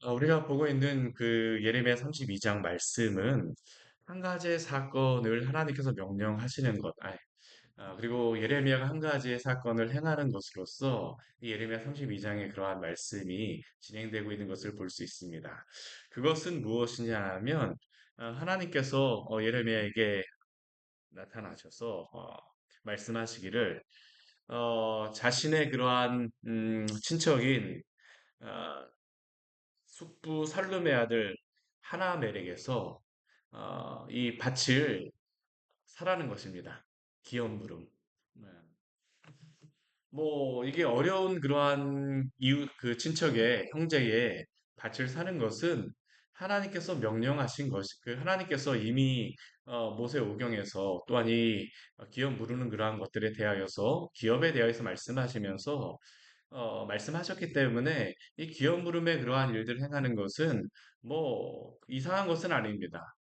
우리가 보고 있는 그 예레미야 32장 말씀은 한 가지의 사건을 하나님께서 명령하시는 것, 그리고 예레미야가 한 가지의 사건을 행하는 것으로서 이 예레미야 32장의 그러한 말씀이 진행되고 있는 것을 볼 수 있습니다. 그것은 무엇이냐 하면 하나님께서 예레미야에게 나타나셔서 말씀하시기를 자신의 그러한 친척인 어, 숙부 살룸의 아들 하나멜에게서 이 밭을 사라는 것입니다. 기업물음. 네. 뭐 이게 어려운 그러한 이웃 그 친척의 형제의 밭을 사는 것은 하나님께서 명령하신 것이 그 하나님께서 이미 모세 오경에서 또한 이 기업 무르는 그러한 것들에 대하여서 기업에 대하여서 말씀하시면서 말씀하셨기 때문에 이 기업 물음에 그러한 일들을 행하는 것은 뭐 이상한 것은 아닙니다.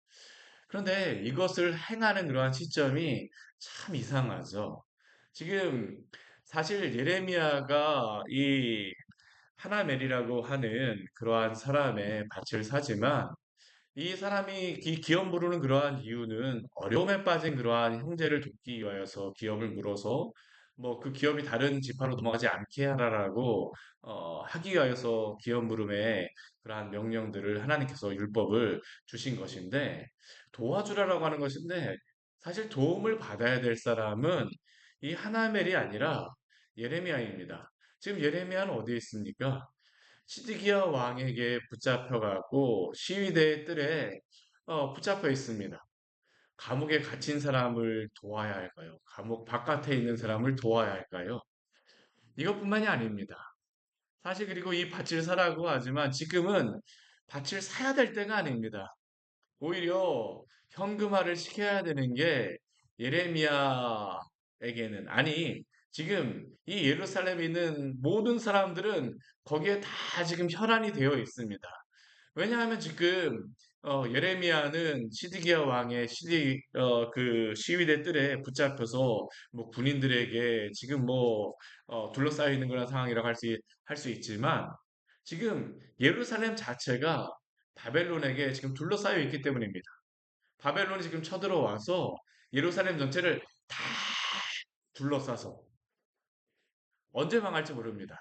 그런데 이것을 행하는 그러한 시점이 참 이상하죠. 지금 사실 예레미야가 이 하나멜이라고 하는 그러한 사람의 밭을 사지만 이 사람이 이 기업 물으는 그러한 이유는 어려움에 빠진 그러한 형제를 돕기 위하여서 기업을 물어서 뭐 그 기업이 다른 지파로 넘어가지 않게 하라라고 하기 위하여서 기업 물음에 그러한 명령들을 하나님께서 율법을 주신 것인데 도와주라라고 하는 것인데 사실 도움을 받아야 될 사람은 이 하나멜이 아니라 예레미야입니다. 지금 예레미야는 어디에 있습니까? 시드기야 왕에게 붙잡혀가고 시위대의 뜰에 붙잡혀 있습니다. 감옥에 갇힌 사람을 도와야 할까요? 감옥 바깥에 있는 사람을 도와야 할까요? 이것뿐만이 아닙니다. 사실 그리고 이 밭을 사라고 하지만 지금은 밭을 사야 될 때가 아닙니다. 오히려 현금화를 시켜야 되는 게 예레미야에게는 아니 지금 이 예루살렘에 있는 모든 사람들은 거기에 다 지금 혈안이 되어 있습니다. 왜냐하면 지금 예레미야는 시드기야 왕의 그 시위대 뜰에 붙잡혀서 뭐 군인들에게 지금 뭐 둘러싸여 있는 그런 상황이라고 할 수 있지만 지금 예루살렘 자체가 바벨론에게 지금 둘러싸여 있기 때문입니다. 바벨론이 지금 쳐들어와서 예루살렘 전체를 다 둘러싸서 언제 망할지 모릅니다.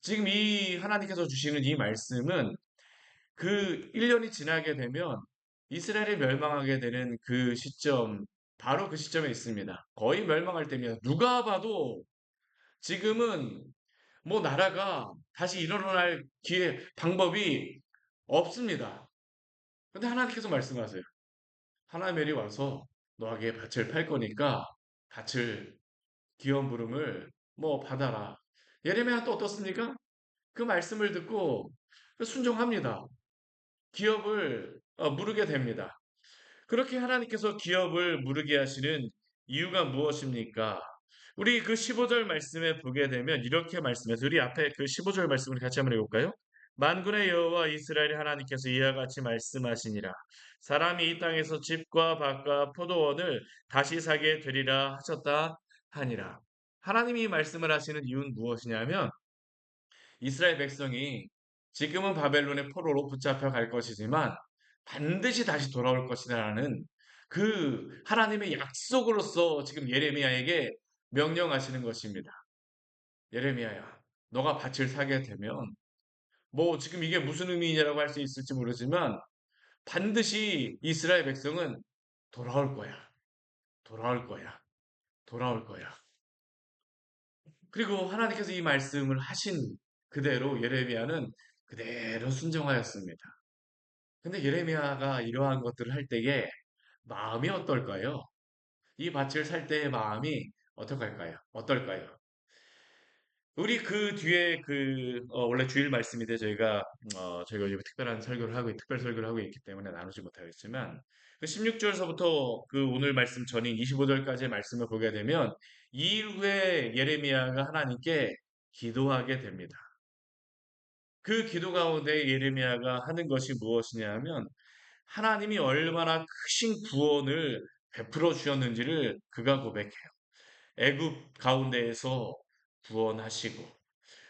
지금 이 하나님께서 주시는 이 말씀은 그 1년이 지나게 되면 이스라엘이 멸망하게 되는 그 시점, 바로 그 시점에 있습니다. 거의 멸망할 때입니다. 누가 봐도 지금은 뭐 나라가 다시 일어날 방법이 없습니다. 근데 하나님께서 말씀하세요. 하나멜이 와서 너에게 밭을 팔 거니까 밭을 기업 부름을 뭐 받아라. 예레미야 또 어떻습니까? 그 말씀을 듣고 순종합니다. 기업을 무르게 됩니다. 그렇게 하나님께서 기업을 무르게 하시는 이유가 무엇입니까? 우리 그 15절 말씀에 보게 되면 이렇게 말씀해서 우리 앞에 그 15절 말씀을 같이 한번 해볼까요? 만군의 여호와 이스라엘의 하나님께서 이와 같이 말씀하시니라. 사람이 이 땅에서 집과 밭과 포도원을 다시 사게 되리라 하셨다 하니라. 하나님이 말씀을 하시는 이유는 무엇이냐면 이스라엘 백성이 지금은 바벨론의 포로로 붙잡혀 갈 것이지만 반드시 다시 돌아올 것이라는 그 하나님의 약속으로서 지금 예레미야에게 명령하시는 것입니다. 예레미야야, 너가 밭을 사게 되면 뭐 지금 이게 무슨 의미냐라고 할 수 있을지 모르지만 반드시 이스라엘 백성은 돌아올 거야. 돌아올 거야. 돌아올 거야. 그리고 하나님께서 이 말씀을 하신 그대로 예레미야는 그대로 순종하였습니다. 근데 예레미야가 이러한 것들을 할 때에 마음이 어떨까요? 이 밭을 살 때의 마음이 어떨까요? 어떨까요? 우리 그 뒤에 원래 주일 말씀인데 저희가 요즘 특별한 설교를 하고 특별 설교를 하고 있기 때문에 나누지 못하겠지만 그 16절서부터 그 오늘 말씀 전인 25절까지의 말씀을 보게 되면 이후에 예레미야가 하나님께 기도하게 됩니다. 그 기도 가운데 예레미야가 하는 것이 무엇이냐 면 하나님이 얼마나 크신 구원을 베풀어 주셨는지를 그가 고백해요. 애굽 가운데에서 구원하시고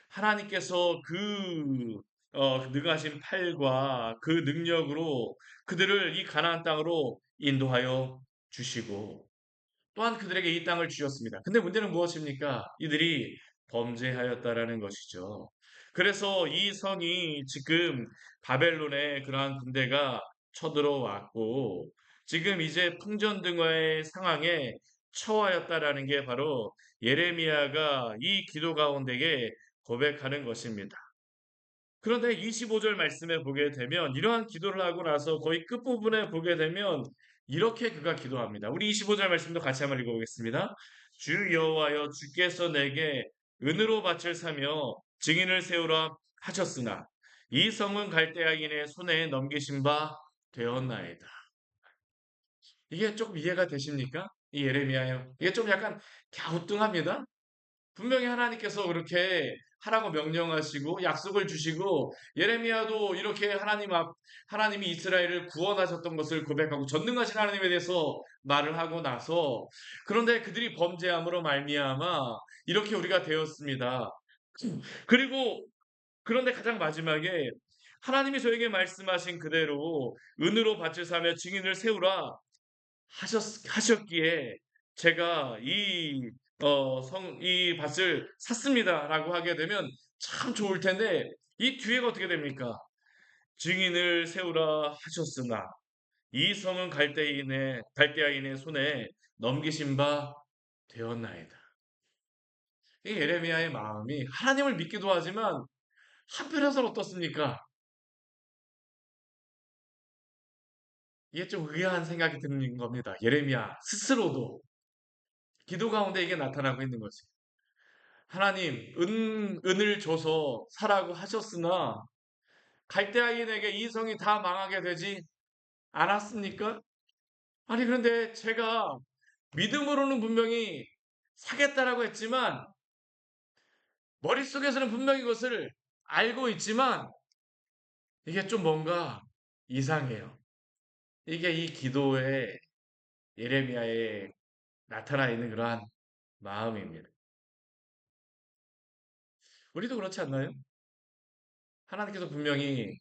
하나님께서 그 능하신 팔과 그 능력으로 그들을 이 가나안 땅으로 인도하여 주시고 또한 그들에게 이 땅을 주셨습니다. 근데 문제는 무엇입니까? 이들이 범죄하였다라는 것이죠. 그래서 이 성이 지금 바벨론의 그러한 군대가 쳐들어왔고 지금 이제 풍전등화의 상황에 처하였다라는 게 바로 예레미야가 이 기도 가운데에 고백하는 것입니다. 그런데 25절 말씀에 보게 되면 이러한 기도를 하고 나서 거의 끝부분에 보게 되면 이렇게 그가 기도합니다. 우리 25절 말씀도 같이 한번 읽어보겠습니다. 주 여호와여 주께서 내게 은으로 밭을 사며 증인을 세우라 하셨으나 이 성은 갈대아인의 손에 넘기신 바 되었나이다. 이게 조금 이해가 되십니까? 이 예레미야요. 이게 좀 약간 갸우뚱합니다. 분명히 하나님께서 그렇게 하라고 명령하시고 약속을 주시고 예레미야도 이렇게 하나님이 이스라엘을 구원하셨던 것을 고백하고 전능하신 하나님에 대해서 말을 하고 나서 그런데 그들이 범죄함으로 말미암아 이렇게 우리가 되었습니다. 그리고 그런데 가장 마지막에 하나님이 저에게 말씀하신 그대로 은으로 밭을 사며 증인을 세우라 하셨기에 제가 이 밭을 샀습니다라고 하게 되면 참 좋을 텐데 이 뒤에가 어떻게 됩니까? 증인을 세우라 하셨으나 이 성은 갈대아인의 손에 넘기신 바 되었나이다. 이 예레미야의 마음이 하나님을 믿기도 하지만 한편에서는 어떻습니까? 이게 좀 의아한 생각이 드는 겁니다. 예레미야 스스로도 기도 가운데 이게 나타나고 있는 거지. 하나님, 은을 줘서 사라고 하셨으나 갈대아인에게 이 성이 다 망하게 되지 않았습니까? 아니, 그런데 제가 믿음으로는 분명히 사겠다라고 했지만 머릿속에서는 분명히 그것을 알고 있지만 이게 좀 뭔가 이상해요. 이게 이 기도에 예레미야에 나타나 있는 그러한 마음입니다. 우리도 그렇지 않나요? 하나님께서 분명히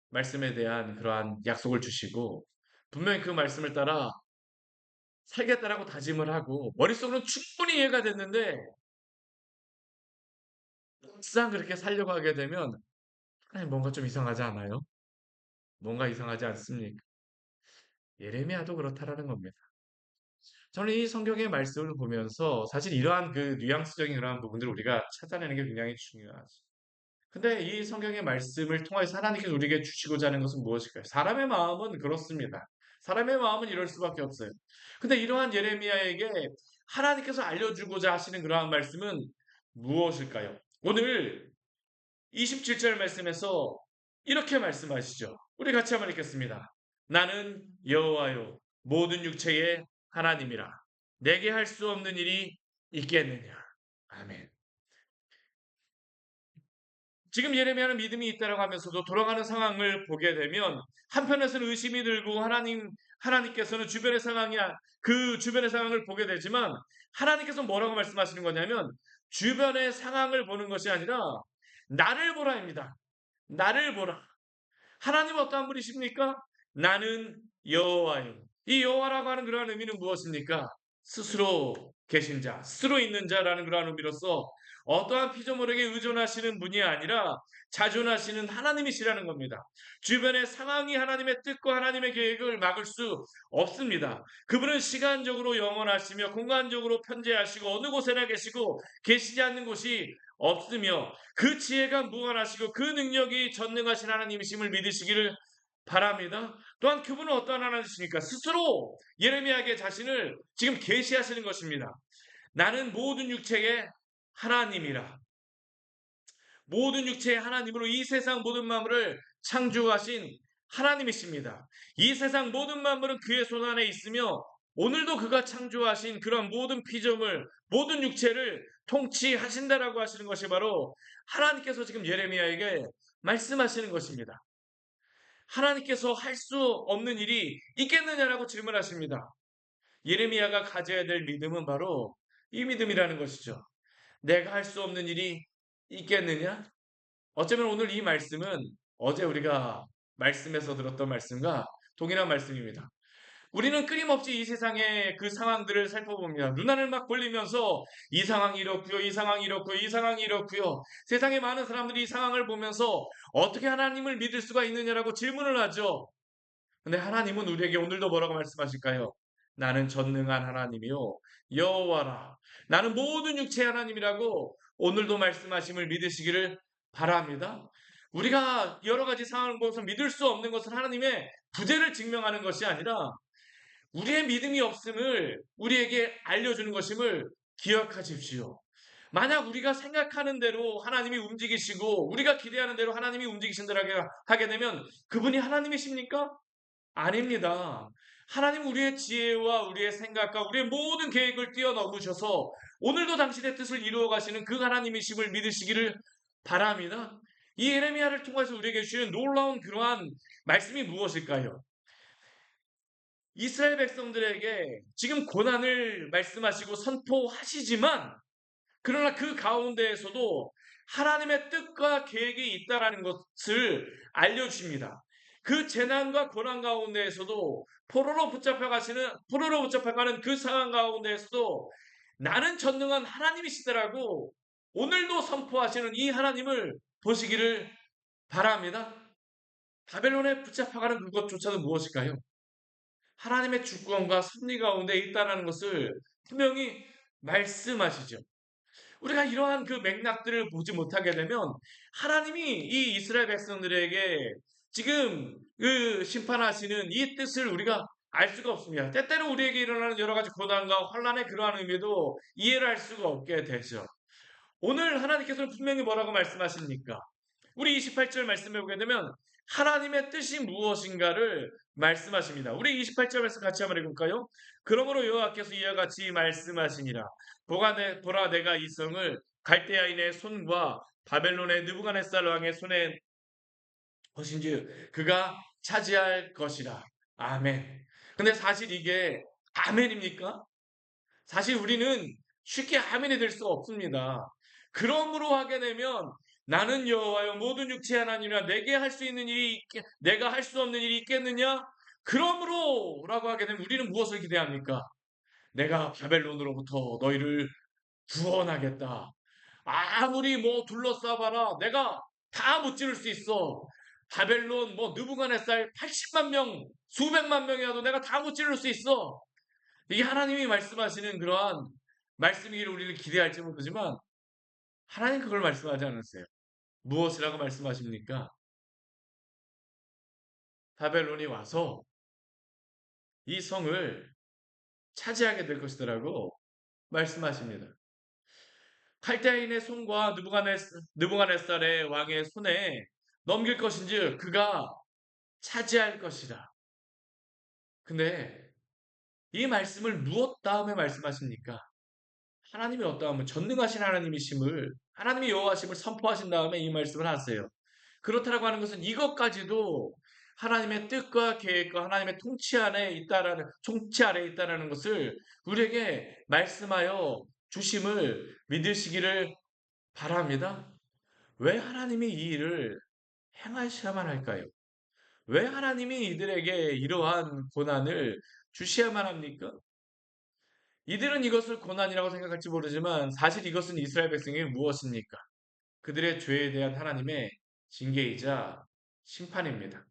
말씀에 대한 그러한 약속을 주시고 분명히 그 말씀을 따라 살겠다라고 다짐을 하고 머릿속으로는 충분히 이해가 됐는데 막상 그렇게 살려고 하게 되면 아니 뭔가 좀 이상하지 않아요? 뭔가 이상하지 않습니까? 예레미야도 그렇다라는 겁니다. 저는 이 성경의 말씀을 보면서 사실 이러한 그 뉘앙스적인 그러한 부분들을 우리가 찾아내는 게 굉장히 중요하죠. 근데 이 성경의 말씀을 통해서 하나님께서 우리에게 주시고자 하는 것은 무엇일까요? 사람의 마음은 그렇습니다. 사람의 마음은 이럴 수밖에 없어요. 근데 이러한 예레미야에게 하나님께서 알려주고자 하시는 그러한 말씀은 무엇일까요? 오늘 27절 말씀에서 이렇게 말씀하시죠. 우리 같이 한번 읽겠습니다. 나는 여호와요 모든 육체의 하나님이라 내게 할 수 없는 일이 있겠느냐. 아멘. 지금 예레미야는 믿음이 있다라고 하면서도 돌아가는 상황을 보게 되면 한편에서는 의심이 들고 하나님께서는 그 주변의 상황을 보게 되지만 하나님께서 뭐라고 말씀하시는 거냐면 주변의 상황을 보는 것이 아니라 나를 보라입니다. 나를 보라. 하나님은 어떠한 분이십니까? 나는 여호와요. 이 여호와라고 하는 그러한 의미는 무엇입니까? 스스로 계신 자, 스스로 있는 자라는 그러한 의미로서 어떠한 피조물에게 의존하시는 분이 아니라 자존하시는 하나님이시라는 겁니다. 주변의 상황이 하나님의 뜻과 하나님의 계획을 막을 수 없습니다. 그분은 시간적으로 영원하시며 공간적으로 편재하시고 어느 곳에나 계시고 계시지 않는 곳이 없으며 그 지혜가 무한하시고 그 능력이 전능하신 하나님이심을 믿으시기를 바랍니다. 또한 그분은 어떠한 하나님이십니까? 스스로 예레미야에게 자신을 지금 계시하시는 것입니다. 나는 모든 육체의 하나님이라. 모든 육체의 하나님으로 이 세상 모든 만물을 창조하신 하나님이십니다. 이 세상 모든 만물은 그의 손 안에 있으며 오늘도 그가 창조하신 그런 모든 피조물, 모든 육체를 통치하신다라고 하시는 것이 바로 하나님께서 지금 예레미야에게 말씀하시는 것입니다. 하나님께서 할 수 없는 일이 있겠느냐라고 질문하십니다. 예레미야가 가져야 될 믿음은 바로 이 믿음이라는 것이죠. 내가 할 수 없는 일이 있겠느냐? 어쩌면 오늘 이 말씀은 어제 우리가 말씀에서 들었던 말씀과 동일한 말씀입니다. 우리는 끊임없이 이 세상의 그 상황들을 살펴봅니다. 눈알을 막 벌리면서 이 상황이 이렇고요, 이 상황이 이렇고요, 이 상황이 이렇고요. 세상의 많은 사람들이 이 상황을 보면서 어떻게 하나님을 믿을 수가 있느냐라고 질문을 하죠. 근데 하나님은 우리에게 오늘도 뭐라고 말씀하실까요? 나는 전능한 하나님이요 여호와라. 나는 모든 육체의 하나님이라고 오늘도 말씀하심을 믿으시기를 바랍니다. 우리가 여러 가지 상황을 보면서 믿을 수 없는 것은 하나님의 부재를 증명하는 것이 아니라 우리의 믿음이 없음을 우리에게 알려주는 것임을 기억하십시오. 만약 우리가 생각하는 대로 하나님이 움직이시고 우리가 기대하는 대로 하나님이 움직이신다고 하게 되면 그분이 하나님이십니까? 아닙니다. 하나님 우리의 지혜와 우리의 생각과 우리의 모든 계획을 뛰어넘으셔서 오늘도 당신의 뜻을 이루어 가시는 그 하나님이심을 믿으시기를 바랍니다. 이 예레미야를 통해서 우리에게 주시는 놀라운 그러한 말씀이 무엇일까요? 이스라엘 백성들에게 지금 고난을 말씀하시고 선포하시지만 그러나 그 가운데에서도 하나님의 뜻과 계획이 있다라는 것을 알려주십니다. 그 재난과 고난 가운데에서도 포로로 붙잡혀가는 그 상황 가운데에서도 나는 전능한 하나님이시더라고 오늘도 선포하시는 이 하나님을 보시기를 바랍니다. 바벨론에 붙잡혀가는 그것조차도 무엇일까요? 하나님의 주권과 섭리 가운데 있다는 것을 분명히 말씀하시죠. 우리가 이러한 그 맥락들을 보지 못하게 되면 하나님이 이 이스라엘 백성들에게 지금 그 심판하시는 이 뜻을 우리가 알 수가 없습니다. 때때로 우리에게 일어나는 여러 가지 고난과 환란의 그러한 의미도 이해를 할 수가 없게 되죠. 오늘 하나님께서는 분명히 뭐라고 말씀하십니까? 우리 28절 말씀해 보게 되면 하나님의 뜻이 무엇인가를 말씀하십니다. 우리 28절 말씀 같이 한번 읽을까요? 그러므로 여호와께서 이와 같이 말씀하시니라. 보라 내가 이 성을 갈대아인의 손과 바벨론의 느부갓네살 왕의 손에 것인지 그가 차지할 것이라. 아멘. 근데 사실 이게 아멘입니까? 사실 우리는 쉽게 아멘이 될 수가 없습니다. 그러므로 하게 되면 나는 여호와여 모든 육체의 하나님이라 내게 할 수 있는 내가 할 수 없는 일이 있겠느냐? 그러므로라고 하게 되면 우리는 무엇을 기대합니까? 내가 바벨론으로부터 너희를 구원하겠다. 아무리 뭐 둘러싸봐라. 내가 다 무찌를 수 있어. 바벨론 뭐 느부갓네살 80만 명, 수백만 명이라도 내가 다 무찌를 수 있어. 이게 하나님이 말씀하시는 그러한 말씀이기를 우리는 기대할지 모르지만 하나님 그걸 말씀하지 않았어요. 무엇이라고 말씀하십니까? 바벨론이 와서 이 성을 차지하게 될 것이더라고 말씀하십니다. 칼데아인의 손과 느부갓네살의 왕의 손에 넘길 것인지 그가 차지할 것이다. 근데 이 말씀을 무엇 다음에 말씀하십니까? 하나님이 어떠하면 전능하신 하나님이심을 하나님이 여호와심을 선포하신 다음에 이 말씀을 하세요. 그렇다라고 하는 것은 이것까지도 하나님의 뜻과 계획과 하나님의 통치 아래에 있다라는 것을 우리에게 말씀하여 주심을 믿으시기를 바랍니다. 왜 하나님이 이 일을 행하셔야만 할까요? 왜 하나님이 이들에게 이러한 고난을 주셔야만 합니까? 이들은 이것을 고난이라고 생각할지 모르지만 사실 이것은 이스라엘 백성이 무엇입니까? 그들의 죄에 대한 하나님의 징계이자 심판입니다.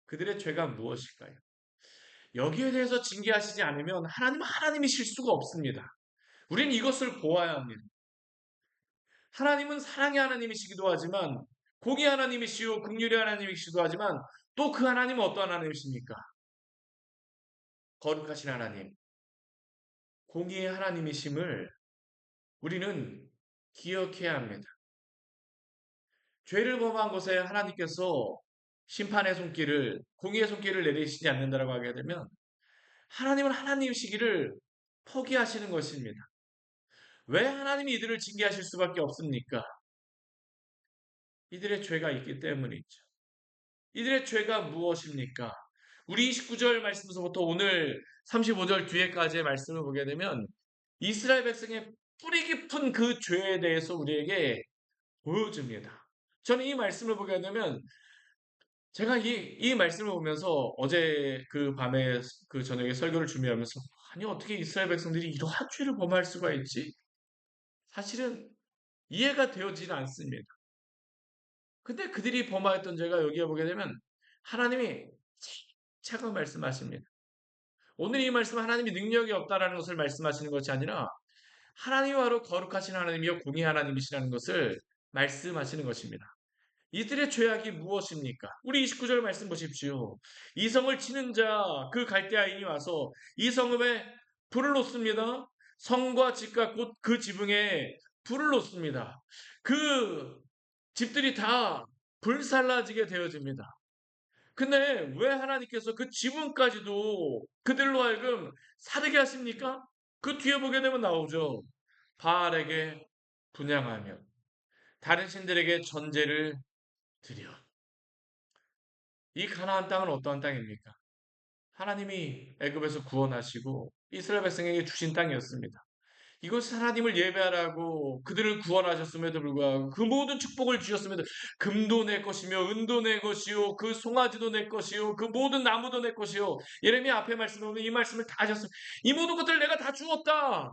그들의 죄가 무엇일까요? 여기에 대해서 징계하시지 않으면 하나님은 하나님이실 수가 없습니다. 우리는 이것을 보아야 합니다. 하나님은 사랑의 하나님이시기도 하지만 공의 하나님이시오 긍휼의 하나님이시기도 하지만 또 그 하나님은 어떠한 하나님이십니까? 거룩하신 하나님, 공의의 하나님이심을 우리는 기억해야 합니다. 죄를 범한 것에 하나님께서 심판의 손길을, 공의의 손길을 내리시지 않는다라고 하게 되면 하나님은 하나님이시기를 포기하시는 것입니다. 왜 하나님이 이들을 징계하실 수밖에 없습니까? 이들의 죄가 있기 때문이죠. 이들의 죄가 무엇입니까? 우리 29절 말씀에서부터 오늘 35절 뒤에까지의 말씀을 보게 되면 이스라엘 백성의 뿌리 깊은 그 죄에 대해서 우리에게 보여줍니다. 저는 이 말씀을 보게 되면 제가 이 말씀을 보면서 어제 그 밤에 그 저녁에 설교를 준비하면서 아니 어떻게 이스라엘 백성들이 이러한 죄를 범할 수가 있지? 사실은 이해가 되어지지 않습니다. 근데 그들이 범하였던 죄가 여기에 보게 되면 하나님이 차가 말씀하십니다. 오늘 이 말씀은 하나님이 능력이 없다라는 것을 말씀하시는 것이 아니라 하나님이 바로 거룩하신 하나님이요 공의 하나님이시라는 것을 말씀하시는 것입니다. 이들의 죄악이 무엇입니까? 우리 29절 말씀 보십시오. 이성을 치는 자, 그 갈대아인이 와서 이 성읍에 불을 놓습니다. 성과 집과 곧 그 지붕에 불을 놓습니다. 그 집들이 다 불살라지게 되어집니다. 근데 왜 하나님께서 그 지붕까지도 그들로 하여금 사르게 하십니까? 그 뒤에 보게 되면 나오죠. 바알에게 분향하며 다른 신들에게 전제를 드려. 이 가나안 땅은 어떠한 땅입니까? 하나님이 애굽에서 구원하시고 이스라엘 백성에게 주신 땅이었습니다. 이것은 하나님을 예배하라고 그들을 구원하셨음에도 불구하고 그 모든 축복을 주셨음에도 금도 내 것이며 은도 내 것이요 그 송아지도 내 것이요 그 모든 나무도 내 것이요 예레미야 앞에 말씀에 보면 이 말씀을 다 하셨습니다. 이 모든 것들을 내가 다 주었다.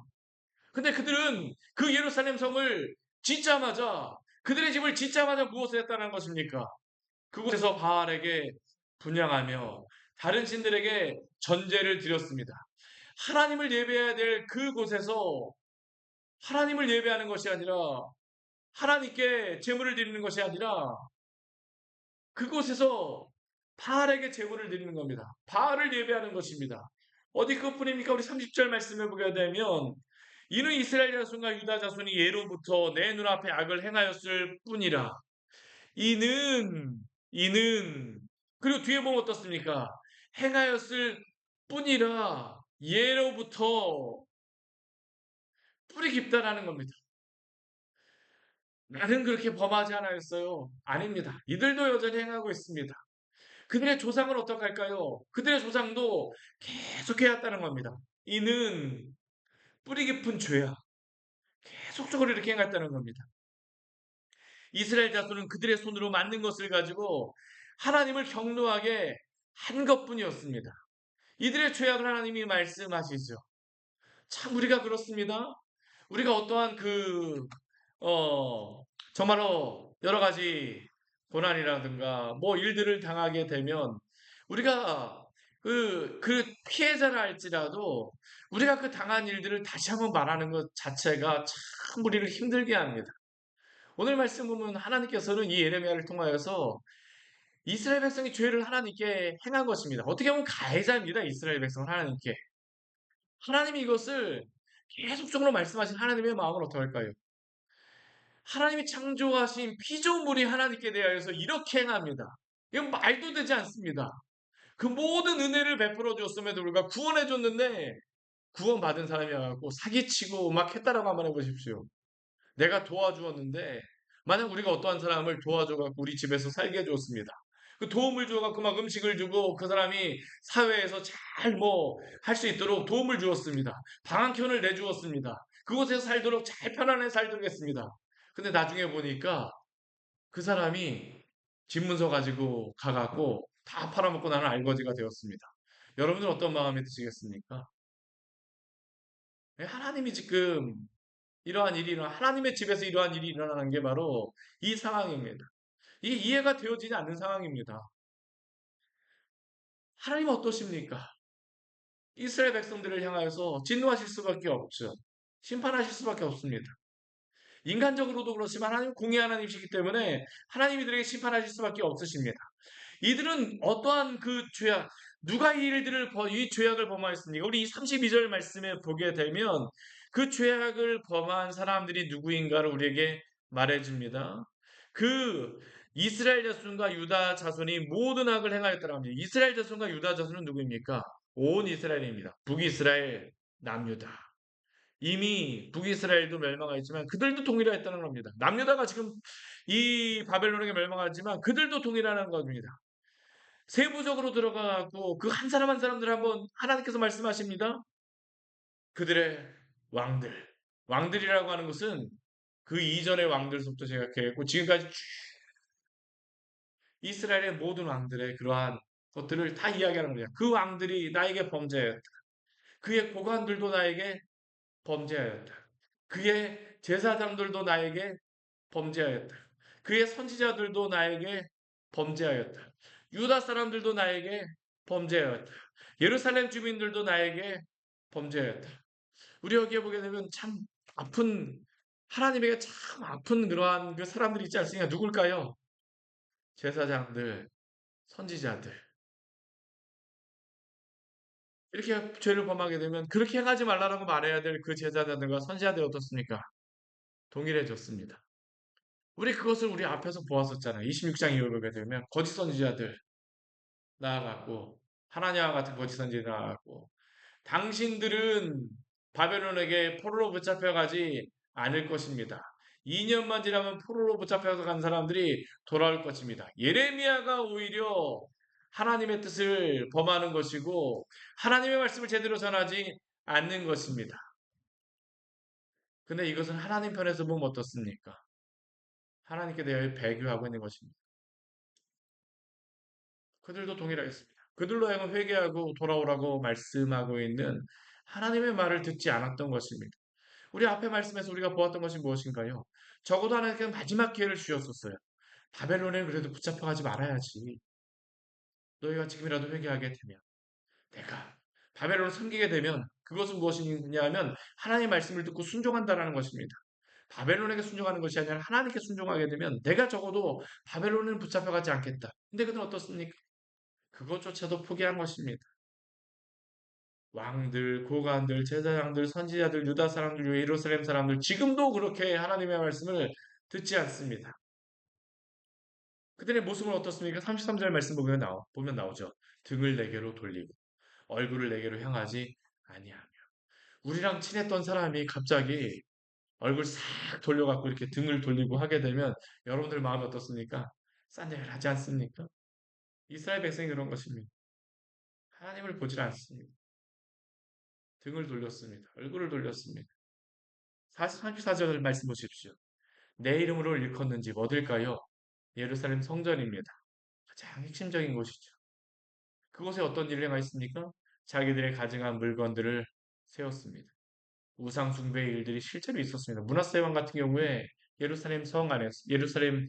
근데 그들은 그 예루살렘 성을 짓자마자 그들의 집을 짓자마자 무엇을 했다는 것입니까? 그곳에서 바알에게 분향하며 다른 신들에게 전제를 드렸습니다. 하나님을 예배해야 될 그곳에서 하나님을 예배하는 것이 아니라 하나님께 제물을 드리는 것이 아니라 그곳에서 바알에게 제물을 드리는 겁니다. 바알을 예배하는 것입니다. 어디 그것뿐입니까? 우리 30절 말씀해 보게 되면 이는 이스라엘 자손과 유다 자손이 예로부터 내 눈앞에 악을 행하였을 뿐이라. 이는 이는 그리고 뒤에 보면 어떻습니까? 행하였을 뿐이라 예로부터 뿌리 깊다라는 겁니다. 나는 그렇게 범하지 않았어요. 아닙니다. 이들도 여전히 행하고 있습니다. 그들의 조상은 어떡할까요? 그들의 조상도 계속 해왔다는 겁니다. 이는 뿌리 깊은 죄야. 계속적으로 이렇게 행했다는 겁니다. 이스라엘 자손은 그들의 손으로 만든 것을 가지고 하나님을 경노하게 한 것뿐이었습니다. 이들의 죄악을 하나님이 말씀하시죠. 참 우리가 그렇습니다. 우리가 어떠한 정말로 여러 가지 고난이라든가 뭐 일들을 당하게 되면 우리가 그 피해자를 알지라도 우리가 그 당한 일들을 다시 한번 말하는 것 자체가 참 우리를 힘들게 합니다. 오늘 말씀 보면 하나님께서는 이 예레미야를 통하여서 이스라엘 백성이 죄를 하나님께 행한 것입니다. 어떻게 보면 가해자입니다. 이스라엘 백성은 하나님께. 하나님이 이것을 계속적으로 말씀하신 하나님의 마음은 어떨까요? 하나님이 창조하신 피조물이 하나님께 대하여서 이렇게 행합니다. 이건 말도 되지 않습니다. 그 모든 은혜를 베풀어 줬음에도 불구하고 구원해 줬는데 구원받은 사람이 와갖고 사기치고 막 했다라고 한번 해보십시오. 내가 도와주었는데 만약 우리가 어떠한 사람을 도와줘갖고 우리 집에서 살게 해줬습니다. 그 도움을 줘갖고 막 음식을 주고 그 사람이 사회에서 잘 뭐 할 수 있도록 도움을 주었습니다. 방 한 켠을 내주었습니다. 그곳에서 살도록 잘 편안하게 살도록 했습니다. 근데 나중에 보니까 그 사람이 집문서 가지고 가갖고 다 팔아먹고 나는 알거지가 되었습니다. 여러분들 어떤 마음이 드시겠습니까? 하나님이 지금 이러한 일이 하나님의 집에서 이러한 일이 일어나는 게 바로 이 상황입니다. 이게 이해가 되어지지 않는 상황입니다. 하나님은 어떠십니까? 이스라엘 백성들을 향하여서 진노하실 수밖에 없죠. 심판하실 수밖에 없습니다. 인간적으로도 그렇지만 하나님 공의 하나님이시기 때문에 하나님 이들에게 심판하실 수밖에 없으십니다. 이들은 어떠한 그 죄악, 누가 이 죄악을 범하였습니까? 우리 이 32절 말씀에 보게 되면 그 죄악을 범한 사람들이 누구인가를 우리에게 말해줍니다. 그 이스라엘 자손과 유다 자손이 모든 악을 행하였다고 합니다. 이스라엘 자손과 유다 자손은 누구입니까? 온 이스라엘입니다. 북이스라엘, 남유다. 이미 북이스라엘도 멸망하였지만 그들도 동일하였다는 겁니다. 남유다가 지금 이 바벨론에게 멸망하지만 그들도 동일하는 겁니다. 세부적으로 들어가고 그 한 사람 한 사람들 한번 하나님께서 말씀하십니다. 그들의 왕들. 왕들이라고 하는 것은 그 이전의 왕들부터 생각해고 지금까지 쭉 이스라엘의 모든 왕들의 그러한 것들을 다 이야기하는 거예요. 그 왕들이 나에게 범죄하였다. 그의 고관들도 나에게 범죄하였다. 그의 제사장들도 나에게 범죄하였다. 그의 선지자들도 나에게 범죄하였다. 유다 사람들도 나에게 범죄하였다. 예루살렘 주민들도 나에게 범죄하였다. 우리 여기에 보게 되면 참 아픈 하나님에게 참 아픈 그러한 그 사람들이 있지 않습니까? 누굴까요? 제사장들, 선지자들. 이렇게 죄를 범하게 되면 그렇게 행하지 말라고 말해야 될 그 제사장들과 선지자들이 어떻습니까? 동일해졌습니다. 우리 그것을 우리 앞에서 보았었잖아요. 26장 이후에 보게 되면 거짓 선지자들 나아갔고 하나님과 같은 거짓 선지자 나아갔고 당신들은 바벨론에게 포로로 붙잡혀가지 않을 것입니다. 2년만 지나면 포로로 붙잡혀서 간 사람들이 돌아올 것입니다. 예레미야가 오히려 하나님의 뜻을 범하는 것이고 하나님의 말씀을 제대로 전하지 않는 것입니다. 근데 이것은 하나님 편에서 보면 어떻습니까? 하나님께 대하여 배교하고 있는 것입니다. 그들도 동일하겠습니다. 그들로 하여금 회개하고 돌아오라고 말씀하고 있는 하나님의 말을 듣지 않았던 것입니다. 우리 앞에 말씀에서 우리가 보았던 것이 무엇인가요? 적어도 하나님께서 마지막 기회를 주셨었어요. 바벨론에 그래도 붙잡혀가지 말아야지. 너희가 지금이라도 회개하게 되면 내가 바벨론을 섬기게 되면 그것은 무엇이냐 하면 하나님의 말씀을 듣고 순종한다라는 것입니다. 바벨론에게 순종하는 것이 아니라 하나님께 순종하게 되면 내가 적어도 바벨론은 붙잡혀가지 않겠다. 근데 그는 어떻습니까? 그것조차도 포기한 것입니다. 왕들, 고관들, 제사장들, 선지자들, 유다 사람들, 예루살렘 사람들 지금도 그렇게 하나님의 말씀을 듣지 않습니다. 그들의 모습은 어떻습니까? 33절 말씀 보면 나오죠. 등을 내게로 돌리고 얼굴을 내게로 향하지 아니하며 우리랑 친했던 사람이 갑자기 얼굴 싹 돌려갖고 이렇게 등을 돌리고 하게 되면 여러분들 마음이 어떻습니까? 싼질하지 않습니까? 이스라엘 백성이 그런 것입니다. 하나님을 보질 않습니다. 등을 돌렸습니다. 얼굴을 돌렸습니다. 34절 말씀 보십시오. 내 이름으로 일컫는 집 어딜까요? 예루살렘 성전입니다. 가장 핵심적인 곳이죠. 그곳에 어떤 일을 행하였습니까? 자기들의 가증한 물건들을 세웠습니다. 우상 숭배의 일들이 실제로 있었습니다. 문하세 왕 같은 경우에 예루살렘 성 안에서 예루살렘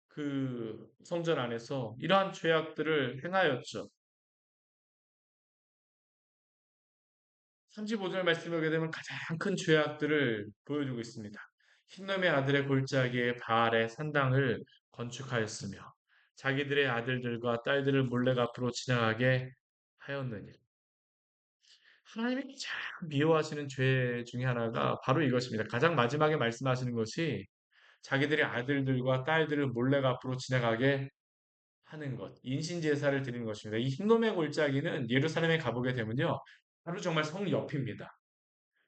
그 성전 안에서 이러한 죄악들을 행하였죠. 35절 말씀에 보게 되면 가장 큰 죄악들을 보여주고 있습니다. 흰놈의 아들의 골짜기에 바알의 산당을 건축하였으며 자기들의 아들들과 딸들을 몰래 앞으로 지나가게 하였느니 하나님이 가장 미워하시는 죄 중에 하나가 바로 이것입니다. 가장 마지막에 말씀하시는 것이 자기들의 아들들과 딸들을 몰래 앞으로 지나가게 하는 것, 인신 제사를 드리는 것입니다. 이 흰놈의 골짜기는 예루살렘에 가보게 되면요, 바로 정말 성 옆입니다.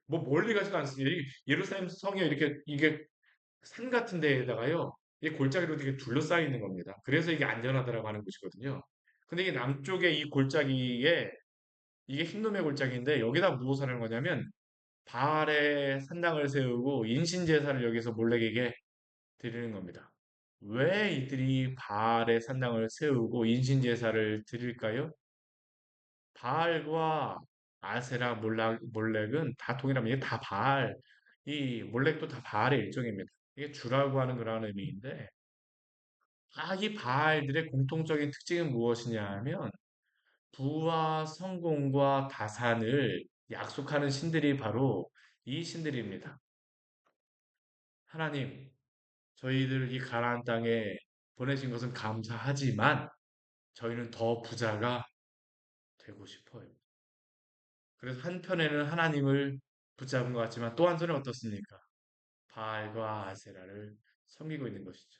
뭐 멀리 가지도 않습니다. 예루살렘 성이 이렇게 이게 산 같은 데에다가요. 이 골짜기로 되게 둘러싸여 있는 겁니다. 그래서 이게 안전하다라고 하는 곳이거든요. 근데 이게 남쪽에 이 골짜기에 이게 흰놈의 골짜기인데 여기다 무엇을 하는 거냐면 바알의 산당을 세우고 인신 제사를 여기서 몰래에게 드리는 겁니다. 왜 이들이 바알의 산당을 세우고 인신 제사를 드릴까요? 바알과 아세라 몰렉은 다 동일합니다. 이게 다 바알, 이 몰렉도 다 바알의 일종입니다. 이게 주라고 하는 그런 의미인데, 이 바알들의 공통적인 특징은 무엇이냐 하면, 부와 성공과 다산을 약속하는 신들이 바로 이 신들입니다. 하나님, 저희들 이 가나안 땅에 보내신 것은 감사하지만, 저희는 더 부자가 되고 싶어요. 그래서 한편에는 하나님을 붙잡은 것 같지만 또 한편은 어떻습니까? 바알과 아세라를 섬기고 있는 것이죠.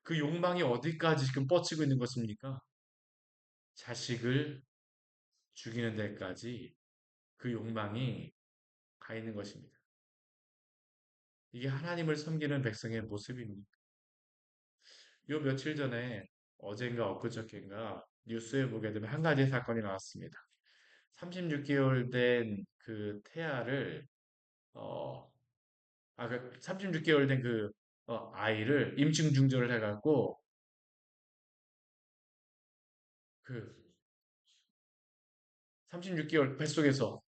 그 욕망이 어디까지 지금 뻗치고 있는 것입니까? 자식을 죽이는 데까지 그 욕망이 가 있는 것입니다. 이게 하나님을 섬기는 백성의 모습입니다. 요 며칠 전에 어젠가 엊그저께인가 뉴스에 보게 되면 한 가지 사건이 나왔습니다. 36개월 된 그 태아를 어, 36개월 된 그 아이를 임신 중절을 해갖고 그 36개월 뱃속에서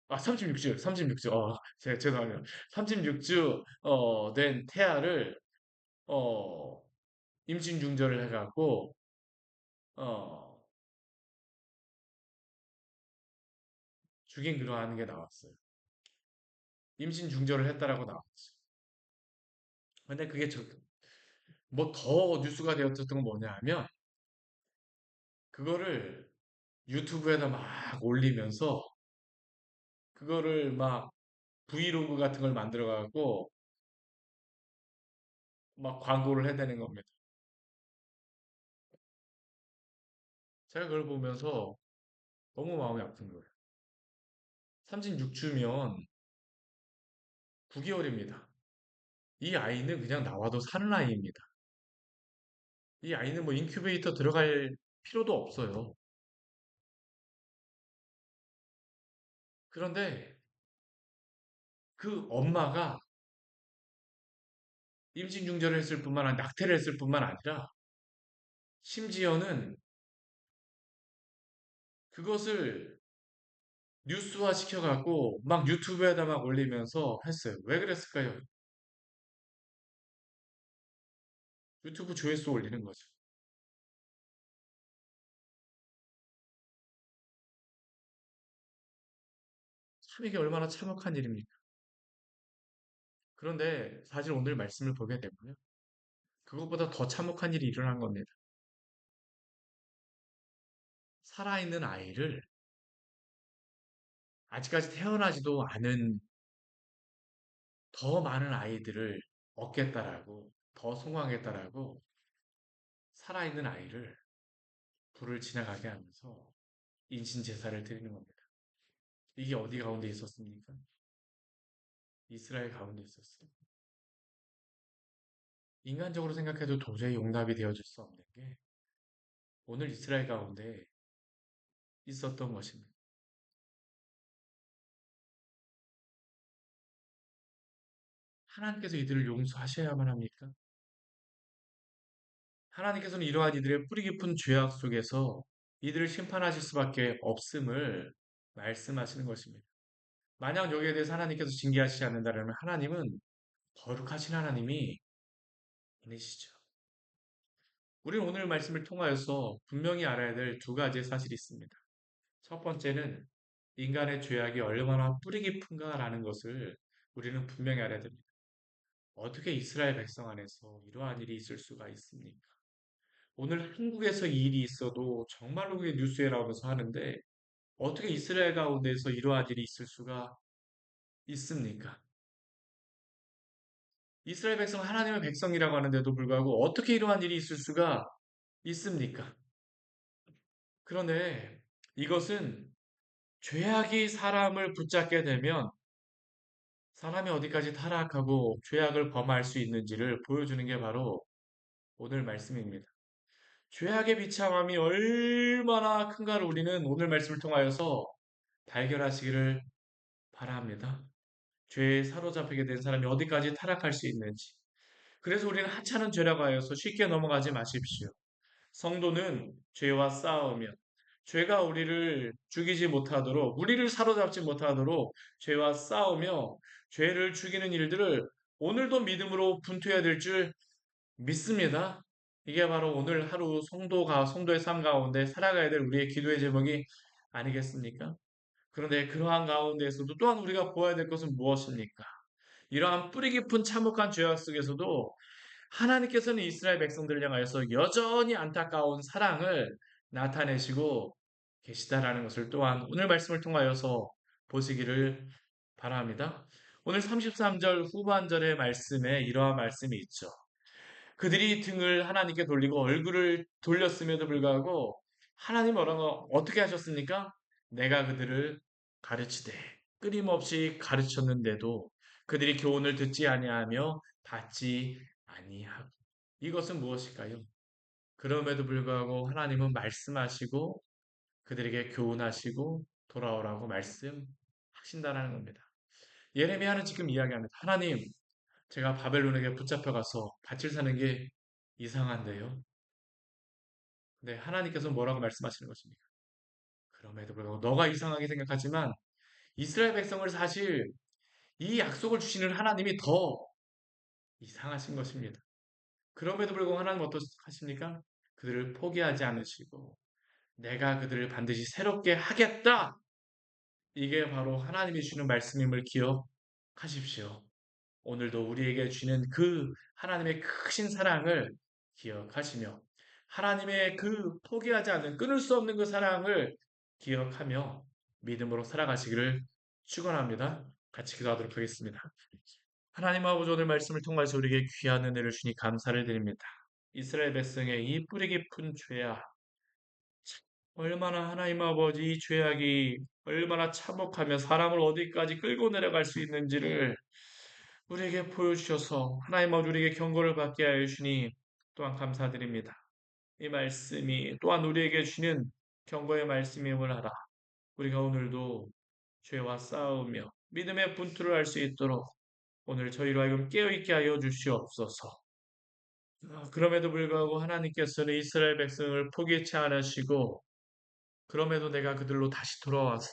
36주, 36주. 죄송합니다. 36주 된 태아를 어 임신 중절을 해갖고 어 죽인 그러한 게 나왔어요. 임신 중절을 했다라고 나왔어요. 근데 그게 뭐 더 뉴스가 되었던 건 뭐냐 하면 그거를 유튜브에다 막 올리면서 그거를 막 브이로그 같은 걸 만들어 갖고 막 광고를 해대는 겁니다. 제가 그걸 보면서 너무 마음이 아픈 거예요. 36주면 9개월입니다. 이 아이는 그냥 나와도 사는 아이입니다. 이 아이는 뭐 인큐베이터 들어갈 필요도 없어요. 그런데 그 엄마가 임신 중절을 했을 뿐만 아니라 낙태를 했을 뿐만 아니라 심지어는 그것을 뉴스화 시켜갖고 막 유튜브에다 막 올리면서 했어요. 왜 그랬을까요? 유튜브 조회수 올리는 거죠. 참 이게 얼마나 참혹한 일입니까? 그런데 사실 오늘 말씀을 보게 되면요. 그것보다 더 참혹한 일이 일어난 겁니다. 살아있는 아이를 아직까지 태어나지도 않은 더 많은 아이들을 얻겠다라고, 더 성공하겠다라고 살아있는 아이를 불을 지나가게 하면서 인신제사를 드리는 겁니다. 이게 어디 가운데 있었습니까? 이스라엘 가운데 있었어요. 인간적으로 생각해도 도저히 용납이 되어질 수 없는 게 오늘 이스라엘 가운데 있었던 것입니다. 하나님께서 이들을 용서하셔야만 합니까? 하나님께서는 이러한 이들의 뿌리 깊은 죄악 속에서 이들을 심판하실 수밖에 없음을 말씀하시는 것입니다. 만약 여기에 대해서 하나님께서 징계하시지 않는다면 하나님은 거룩하신 하나님이 아니시죠. 우리는 오늘 말씀을 통하여서 분명히 알아야 될 두 가지의 사실이 있습니다. 첫 번째는 인간의 죄악이 얼마나 뿌리 깊은가라는 것을 우리는 분명히 알아야 됩니다. 어떻게 이스라엘 백성 안에서 이러한 일이 있을 수가 있습니까? 오늘 한국에서 이 일이 있어도 정말로 그게 뉴스에 나오면서 하는데 어떻게 이스라엘 가운데서 이러한 일이 있을 수가 있습니까? 이스라엘 백성은 하나님의 백성이라고 하는데도 불구하고 어떻게 이러한 일이 있을 수가 있습니까? 그런데 이것은 죄악이 사람을 붙잡게 되면 사람이 어디까지 타락하고 죄악을 범할 수 있는지를 보여주는 게 바로 오늘 말씀입니다. 죄악의 비참함이 얼마나 큰가를 우리는 오늘 말씀을 통하여서 발견하시기를 바랍니다. 죄에 사로잡히게 된 사람이 어디까지 타락할 수 있는지. 그래서 우리는 하찮은 죄라고 하여서 쉽게 넘어가지 마십시오. 성도는 죄와 싸우며 죄가 우리를 죽이지 못하도록 우리를 사로잡지 못하도록 죄와 싸우며 죄를 죽이는 일들을 오늘도 믿음으로 분투해야 될 줄 믿습니다. 이게 바로 오늘 하루 성도의 삶 가운데 살아가야 될 우리의 기도의 제목이 아니겠습니까? 그런데 그러한 가운데에서도 또한 우리가 보아야 될 것은 무엇입니까? 이러한 뿌리 깊은 참혹한 죄악 속에서도 하나님께서는 이스라엘 백성들을 향하여서 여전히 안타까운 사랑을 나타내시고 계시다라는 것을 또한 오늘 말씀을 통하여서 보시기를 바랍니다. 오늘 33절 후반절의 말씀에 이러한 말씀이 있죠. 그들이 등을 하나님께 돌리고 얼굴을 돌렸음에도 불구하고 하나님 어떻게 하셨습니까? 내가 그들을 가르치되 끊임없이 가르쳤는데도 그들이 교훈을 듣지 아니하며 받지 아니하고 이것은 무엇일까요? 그럼에도 불구하고 하나님은 말씀하시고 그들에게 교훈하시고 돌아오라고 말씀하신다는 겁니다. 예레미야는 지금 이야기합니다. 하나님, 제가 바벨론에게 붙잡혀가서 밭을 사는 게 이상한데요. 네, 하나님께서 뭐라고 말씀하시는 것입니까? 그럼에도 불구하고 너가 이상하게 생각하지만 이스라엘 백성을 사실 이 약속을 주시는 하나님이 더 이상하신 것입니다. 그럼에도 불구하고 하나님 어떠하십니까? 그들을 포기하지 않으시고 내가 그들을 반드시 새롭게 하겠다. 이게 바로 하나님이 주는 말씀임을 기억하십시오. 오늘도 우리에게 주는 그 하나님의 크신 사랑을 기억하시며 하나님의 그 포기하지 않는 끊을 수 없는 그 사랑을 기억하며 믿음으로 살아가시기를 축원합니다. 같이 기도하도록 하겠습니다. 하나님 아버지 오늘 말씀을 통해서 우리에게 귀한 은혜를 주니 감사를 드립니다. 이스라엘 백성의 이 뿌리 깊은 죄악, 얼마나 하나님 아버지 이 죄악이 얼마나 참혹하며 사람을 어디까지 끌고 내려갈 수 있는지를 우리에게 보여주셔서 하나님 아버지 우리에게 경고를 받게 하여 주시니 또한 감사드립니다. 이 말씀이 또한 우리에게 주는 경고의 말씀임을 알아 우리가 오늘도 죄와 싸우며 믿음의 분투를 할 수 있도록 오늘 저희로 하여금 깨어있게 하여 주시옵소서. 그럼에도 불구하고 하나님께서는 이스라엘 백성을 포기치 않으시고 그럼에도 내가 그들로 다시 돌아와서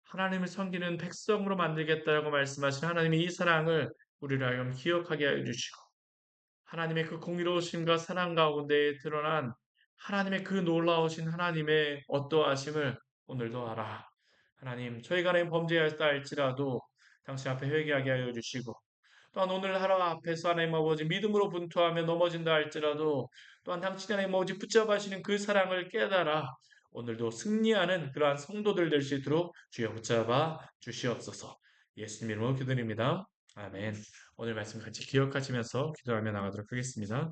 하나님을 섬기는 백성으로 만들겠다라고 말씀하신 하나님의 이 사랑을 우리로 하여금 기억하게 하여 주시고 하나님의 그 공의로우심과 사랑 가운데에 드러난 하나님의 그 놀라우신 하나님의 어떠하심을 오늘도 알아. 하나님, 저희가 하나님 범죄하였다 할지라도 당신 앞에 회개하게 하여 주시고 또한 오늘 하루 앞에서 하나님 아버지 믿음으로 분투하며 넘어진다 할지라도 또한 당신이 하나님 아버지 붙잡아시는 그 사랑을 깨달아 오늘도 승리하는 그러한 성도들 될 수 있도록 주여 붙잡아 주시옵소서. 예수님 이름으로 기도드립니다. 아멘. 오늘 말씀 같이 기억하시면서 기도하며 나가도록 하겠습니다.